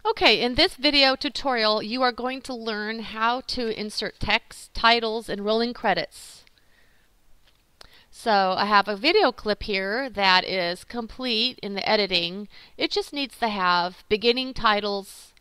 Okay, in this video tutorial, you are going to learn how to insert text, titles, and rolling credits. So I have a video clip here that is complete in the editing. It just needs to have beginning titles,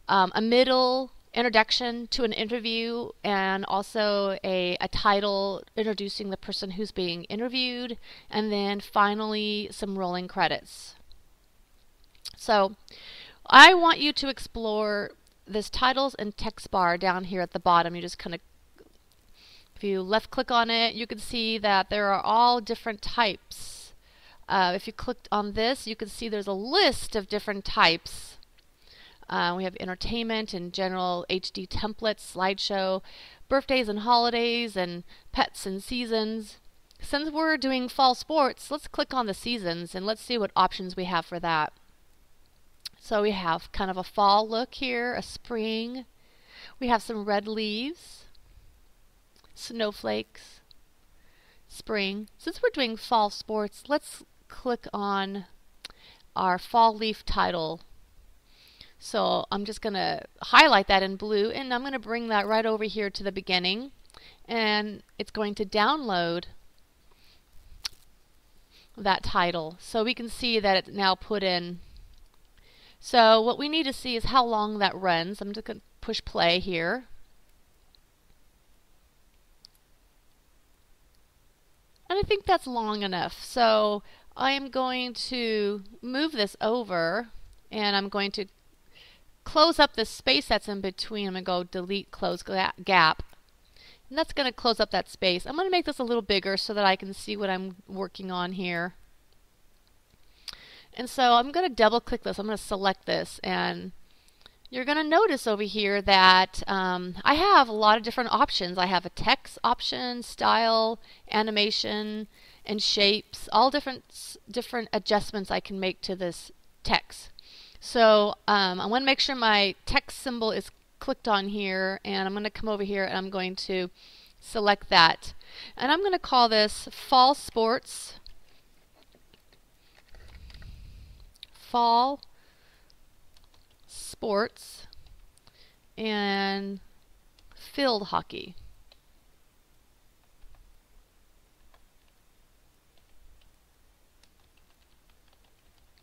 a middle introduction to an interview, and also a title introducing the person who's being interviewed, and then finally some rolling credits. So I want you to explore this titles and text bar down here at the bottom. You just kind of, if you left click on it, you can see that there are all different types. If you clicked on this, you can see there's a list of different types. We have entertainment and general HD templates, slideshow, birthdays and holidays, and pets and seasons. Since we're doing fall sports, let's click on the seasons and let's see what options we have for that. So we have kind of a fall look here, a spring. We have some red leaves, snowflakes, spring. Since we're doing fall sports, let's click on our fall leaf title. So I'm just going to highlight that in blue, and I'm going to bring that right over here to the beginning, and it's going to download that title. So we can see that it's now put in. So what we need to see is how long that runs. I'm just going to push play here. And I think that's long enough. So I am going to move this over, and I'm going to close up the space that's in between. I'm going to go delete close gap. And that's going to close up that space. I'm going to make this a little bigger so that I can see what I'm working on here. And so I'm going to double click this. I'm going to select this, and you're going to notice over here that I have a lot of different options. I have a text option, style, animation, and shapes, all different adjustments I can make to this text. So I want to make sure my text symbol is clicked on here, and I'm going to come over here and I'm going to select that. And I'm going to call this Fall Sports. Fall sports and field hockey.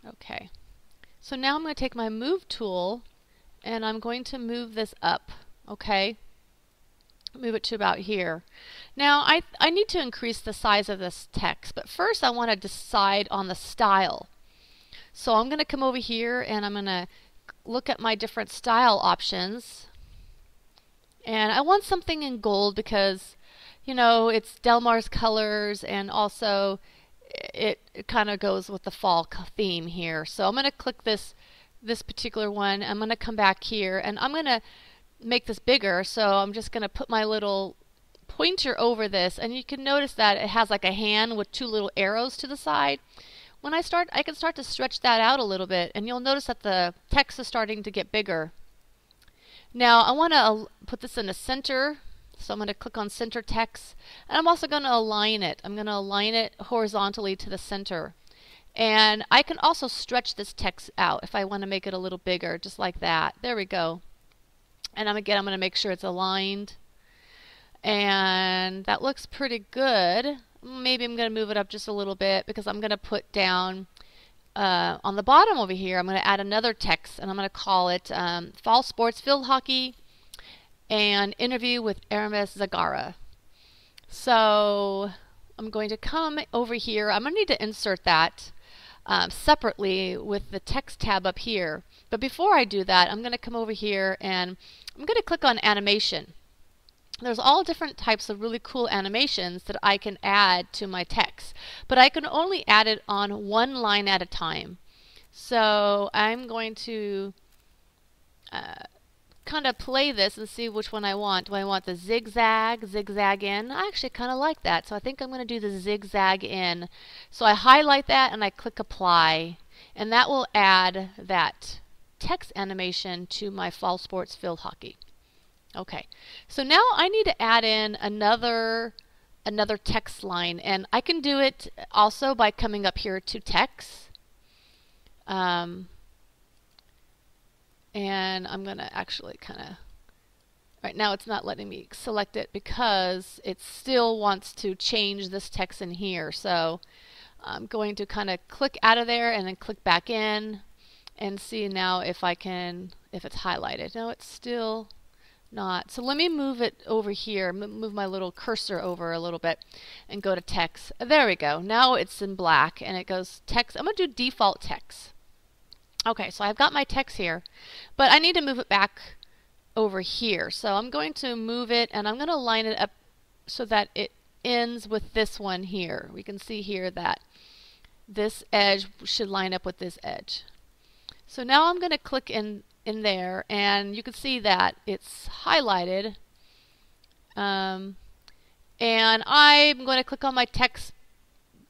Okay, so now I'm going to take my move tool and I'm going to move this up. Okay, move it to about here. Now I need to increase the size of this text, but first I want to decide on the style. So I'm going to come over here and I'm going to look at my different style options. And I want something in gold because, you know, it's Del Mar's colors, and also it kind of goes with the fall theme here. So I'm going to click this particular one. I'm going to come back here and I'm going to make this bigger. So I'm just going to put my little pointer over this, and you can notice that it has like a hand with two little arrows to the side. When I can start to stretch that out a little bit, and you'll notice that the text is starting to get bigger. Now I want to put this in the center, so I'm going to click on center text, and I'm also going to align it. I'm going to align it horizontally to the center. And I can also stretch this text out if I want to make it a little bigger, just like that. There we go. And I'm going to make sure it's aligned. And that looks pretty good. Maybe I'm going to move it up just a little bit because I'm going to put down on the bottom over here, I'm going to add another text, and I'm going to call it Fall Sports Field Hockey and Interview with Aramis Zagara. So I'm going to come over here. I'm going to need to insert that separately with the text tab up here. But before I do that, I'm going to come over here and I'm going to click on animation. There's all different types of really cool animations that I can add to my text, but I can only add it on one line at a time. So I'm going to kind of play this and see which one I want. Do I want the zigzag, zigzag in? I actually kind of like that, so I think I'm going to do the zigzag in. So I highlight that and I click apply, and that will add that text animation to my Fall Sports Field Hockey. Okay, so now I need to add in another text line, and I can do it also by coming up here to text. And I'm going to actually kind of, right now it's not letting me select it because it still wants to change this text in here. So I'm going to kind of click out of there and then click back in and see now if it's highlighted. No, it's still not. So let me move it over here, move my little cursor over a little bit and go to text. There we go. Now it's in black and it goes text. I'm going to do default text. Okay, so I've got my text here, but I need to move it back over here. So I'm going to move it and I'm going to line it up so that it ends with this one here. We can see here that this edge should line up with this edge. So now I'm going to click in there and you can see that it's highlighted. And I'm going to click on my text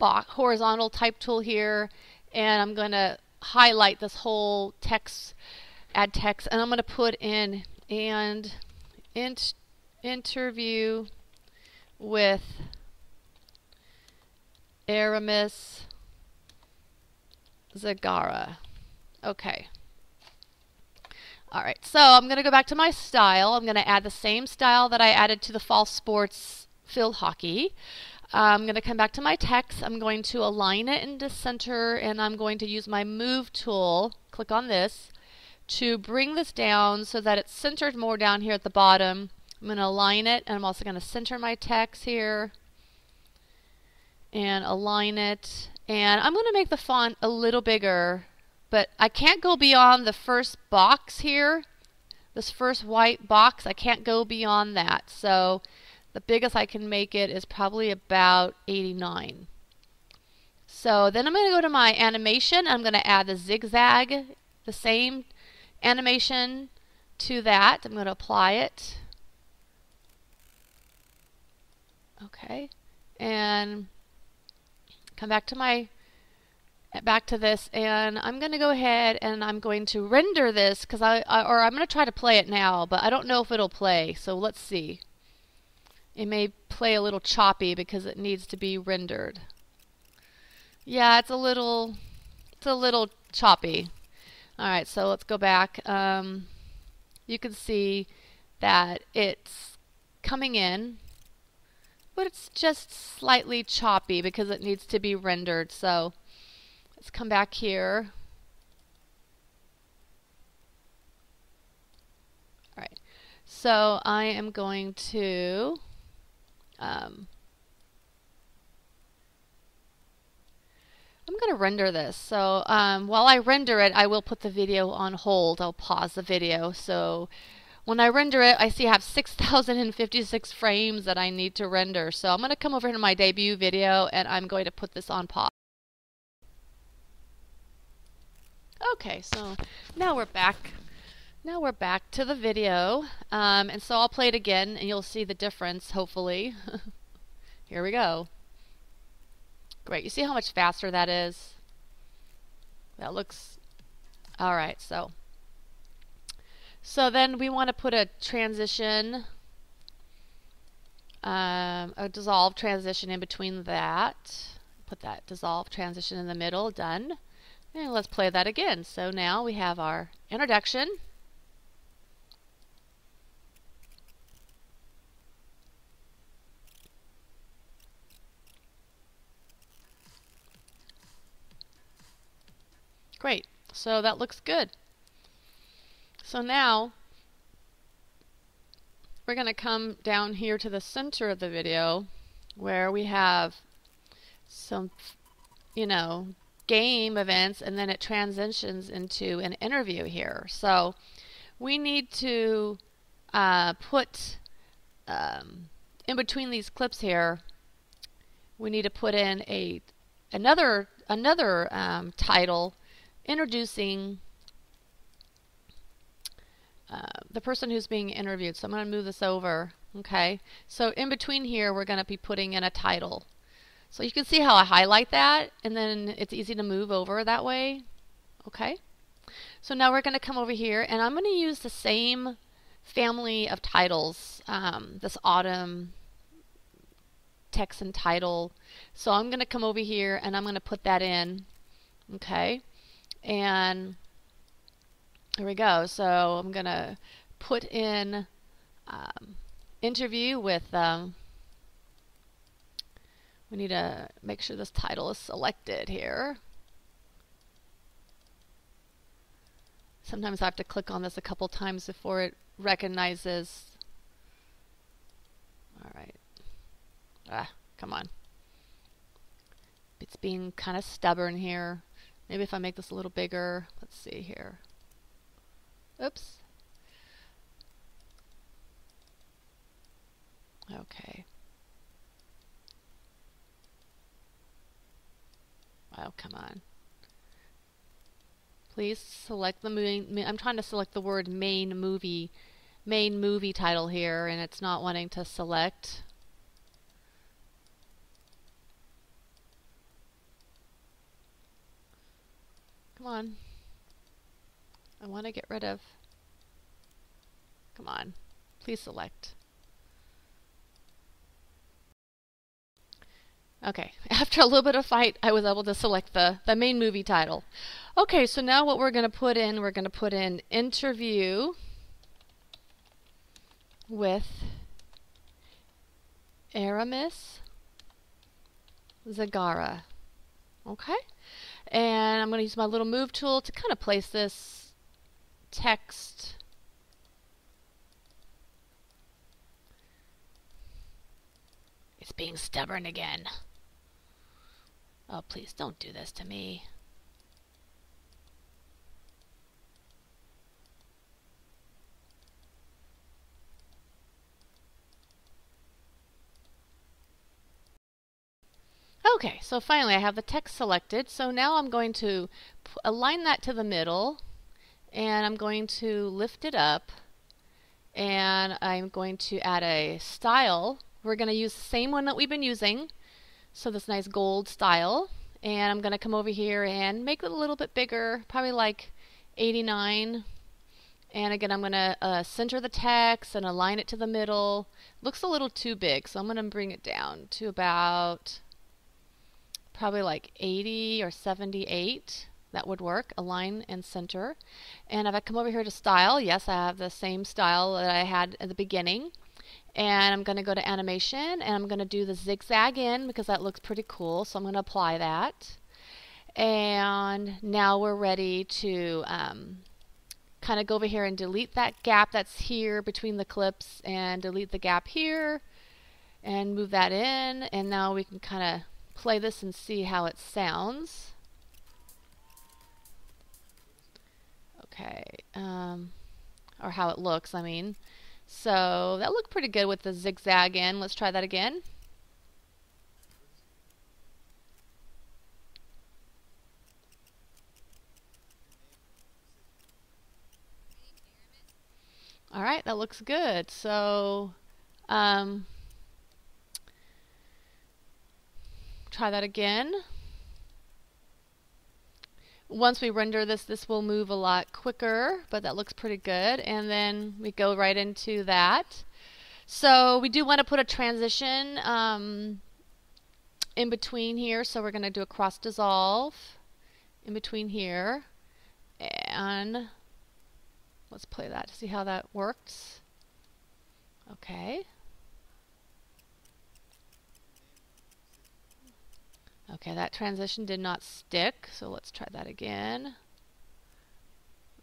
box, horizontal type tool here, and I'm going to highlight this whole text, add text, and I'm going to put in and interview with Aramis Zagara. Okay. Alright, so I'm going to go back to my style. I'm going to add the same style that I added to the fall sports field hockey. I'm going to come back to my text. I'm going to align it into center and I'm going to use my move tool, click on this, to bring this down so that it's centered more down here at the bottom. I'm going to align it and I'm also going to center my text here and align it. And I'm going to make the font a little bigger, but I can't go beyond the first box here, this first white box. I can't go beyond that. So the biggest I can make it is probably about 89. So then I'm going to go to my animation. I'm going to add the zigzag, the same animation to that. I'm going to apply it. Okay. And come back to this, and I'm going to go ahead and I'm going to render this because I'm going to try to play it now, but I don't know if it'll play. So let's see. It may play a little choppy because it needs to be rendered. Yeah, it's a little choppy. All right, so let's go back. You can see that it's coming in, but it's just slightly choppy because it needs to be rendered. So let's come back here. All right, so I am going to I'm going to render this. So while I render it, I will put the video on hold. I'll pause the video. So when I render it, I see I have 6,056 frames that I need to render. So I'm going to come over to my debut video and I'm going to put this on pause. Okay, so now we're back. Now we're back to the video. And so I'll play it again and you'll see the difference, hopefully. Here we go. Great. You see how much faster that is? That looks... Alright, so then we want to put a transition, a dissolve transition in between that. Put that dissolve transition in the middle. Done. And let's play that again. So now we have our introduction. Great. So that looks good. So now we're going to come down here to the center of the video where we have some, game events, and then it transitions into an interview here. So we need to put in between these clips here, we need to put in another title introducing the person who's being interviewed. So I'm going to move this over. Okay, so in between here we're going to be putting in a title. So you can see how I highlight that and then it's easy to move over that way. Okay, so now we're going to come over here and I'm going to use the same family of titles, this autumn text and title. So I'm going to come over here and I'm going to put that in. Okay, and Here we go. So I'm going to put in interview with, we need to make sure this title is selected here. Sometimes I have to click on this a couple times before it recognizes. All right. Come on. It's being kind of stubborn here. Maybe if I make this a little bigger. Let's see here. Oops. Okay. Oh, come on. Please select the main. I'm trying to select the word main movie title here, and it's not wanting to select. Come on. I want to get rid of. Come on. Please select. Okay, after a little bit of fight, I was able to select the main movie title. Okay, so now what we're going to put in, interview with Aramis Zagara. Okay, and I'm going to use my little move tool to kind of place this text. It's being stubborn again. Oh, please don't do this to me. Okay, so finally I have the text selected. So now I'm going to align that to the middle, and I'm going to lift it up, and I'm going to add a style. We're going to use the same one that we've been using, so this nice gold style, and I'm going to come over here and make it a little bit bigger, probably like 89. And again, I'm going to center the text and align it to the middle. Looks a little too big, so I'm going to bring it down to about probably like 80 or 78. That would work. Align and center. And if I come over here to style, yes, I have the same style that I had at the beginning. And I'm going to go to animation, and I'm going to do the zigzag in because that looks pretty cool. So I'm going to apply that. And now we're ready to kind of go over here and delete that gap that's here between the clips, and delete the gap here and move that in. And now we can kind of play this and see how it sounds. Okay, or how it looks, I mean. So that looked pretty good with the zigzag in. Let's try that again. All right, that looks good. So try that again. Once we render this, this will move a lot quicker, but that looks pretty good. And then we go right into that. So we do want to put a transition in between here. So we're going to do a cross dissolve in between here. And let's play that to see how that works. Okay. Okay, that transition did not stick, so let's try that again.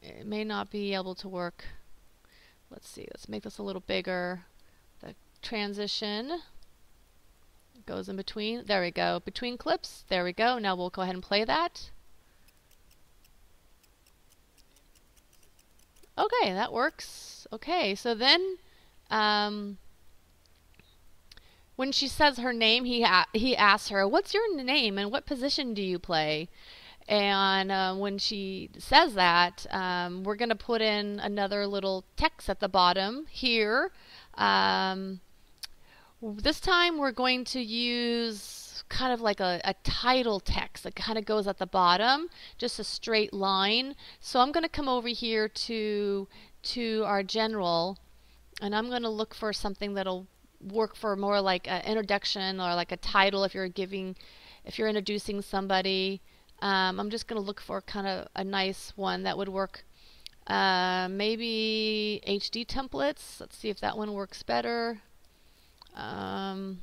It may not be able to work. Let's see, let's make this a little bigger. The transition goes in between. There we go. Between clips. There we go. Now we'll go ahead and play that. Okay, that works. Okay, so then when she says her name, he asks her, "What's your name and what position do you play?" And when she says that, we're going to put in another little text at the bottom here. This time we're going to use kind of like a title text that kind of goes at the bottom, just a straight line. So I'm going to come over here to our general, and I'm going to look for something that'll work for more like an introduction or like a title if you're introducing somebody. I'm just going to look for kind of a nice one that would work Maybe HD templates. Let's see if that one works better. I'm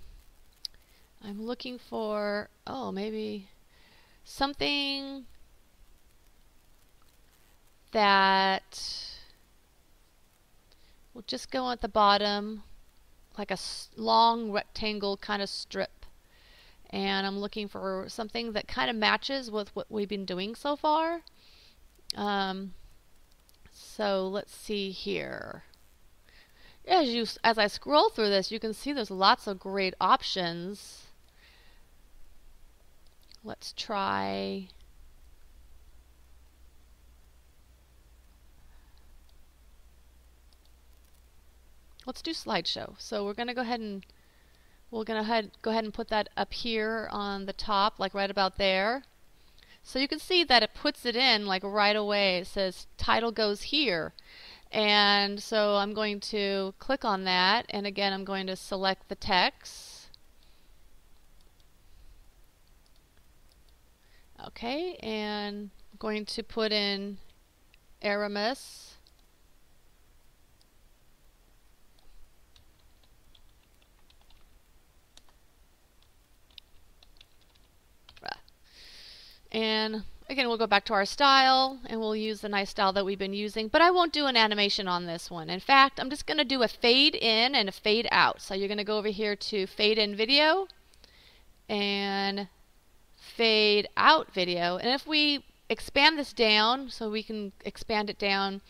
looking for, oh, maybe something that will just go at the bottom, like a long rectangle kind of strip. And I'm looking for something that kind of matches with what we've been doing so far. So let's see here. As I scroll through this, you can see there's lots of great options. Let's try. Let's do slideshow. So we're going to go ahead and go ahead and put that up here on the top, like right about there. So you can see that it puts it in like right away. It says title goes here. And so I'm going to click on that, and again I'm going to select the text. Okay, and I'm going to put in Aramis. And again, we'll go back to our style, and we'll use the nice style that we've been using, but I won't do an animation on this one. In fact, I'm just going to do a fade in and a fade out. So you're going to go over here to fade in video and fade out video. And if we expand this down, so we can expand it down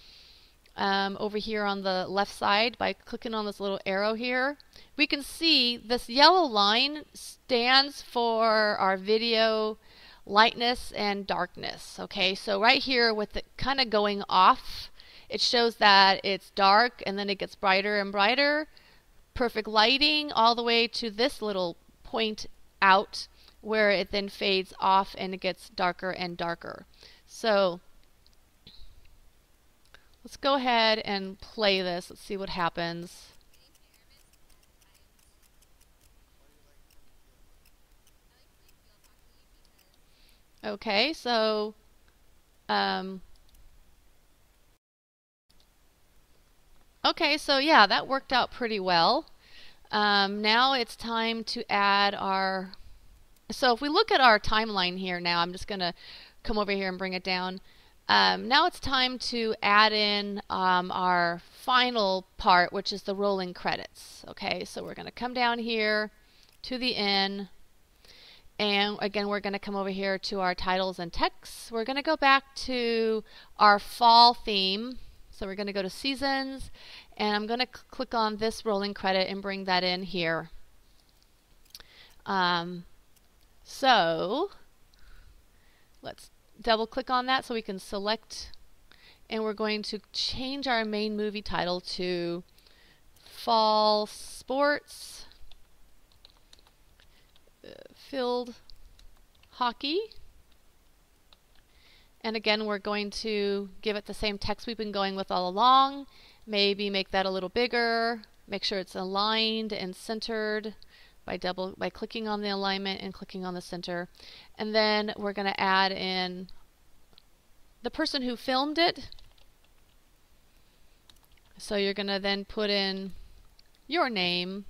over here on the left side by clicking on this little arrow here, we can see this yellow line stands for our video lightness and darkness. Okay, so right here with it kind of going off, it shows that it's dark and then it gets brighter and brighter. Perfect lighting all the way to this little point out where it then fades off and it gets darker and darker. So let's go ahead and play this. Let's see what happens. Okay, so yeah, that worked out pretty well. Now it's time to add our, so if we look at our timeline here now, I'm just going to come over here and bring it down. Now it's time to add in our final part, which is the rolling credits. Okay, so we're going to come down here to the end. And again, we're going to come over here to our titles and text. We're going to go back to our fall theme. So we're going to go to seasons, and I'm going to click on this rolling credit and bring that in here. So let's double click on that so we can select, and we're going to change our main movie title to Fall Sports Field Hockey. And again, we're going to give it the same text we've been going with all along. Maybe make that a little bigger. Make sure it's aligned and centered by clicking on the alignment and clicking on the center. And then we're going to add in the person who filmed it. So you're going to then put in your name,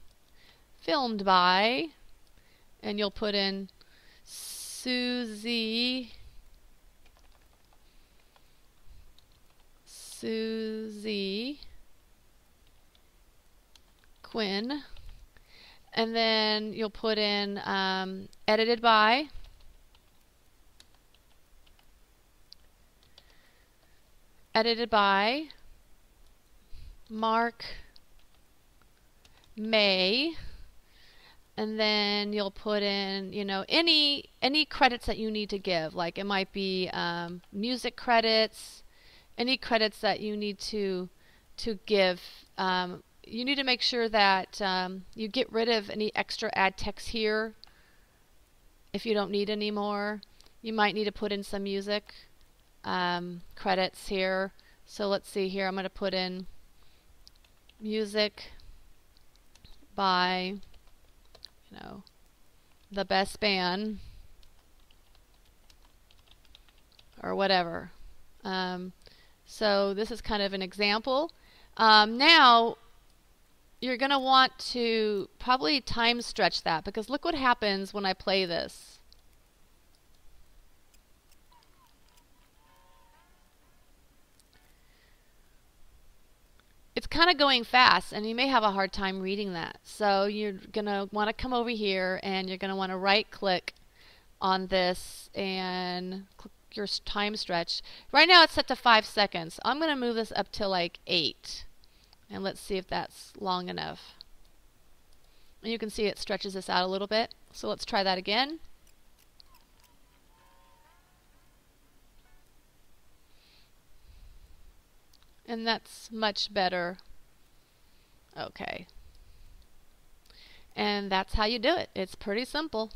filmed by, and you'll put in Susie Quinn, and then you'll put in edited by, Mark May, and then you'll put in, you know, any credits that you need to give. Like it might be music credits, any credits that you need to give. You need to make sure that you get rid of any extra add text here if you don't need any more. You might need to put in some music credits here. So let's see here. I'm going to put in music by, you know, the best band or whatever. So this is kind of an example. Now you're going to want to probably time stretch that, because look what happens when I play this. It's kind of going fast, and you may have a hard time reading that. So you're going to want to come over here, and you're going to want to right click on this and click your time stretch. Right now it's set to 5 seconds. I'm going to move this up to like 8, and let's see if that's long enough. And you can see it stretches this out a little bit. So let's try that again. And that's much better. Okay. And that's how you do it. It's pretty simple.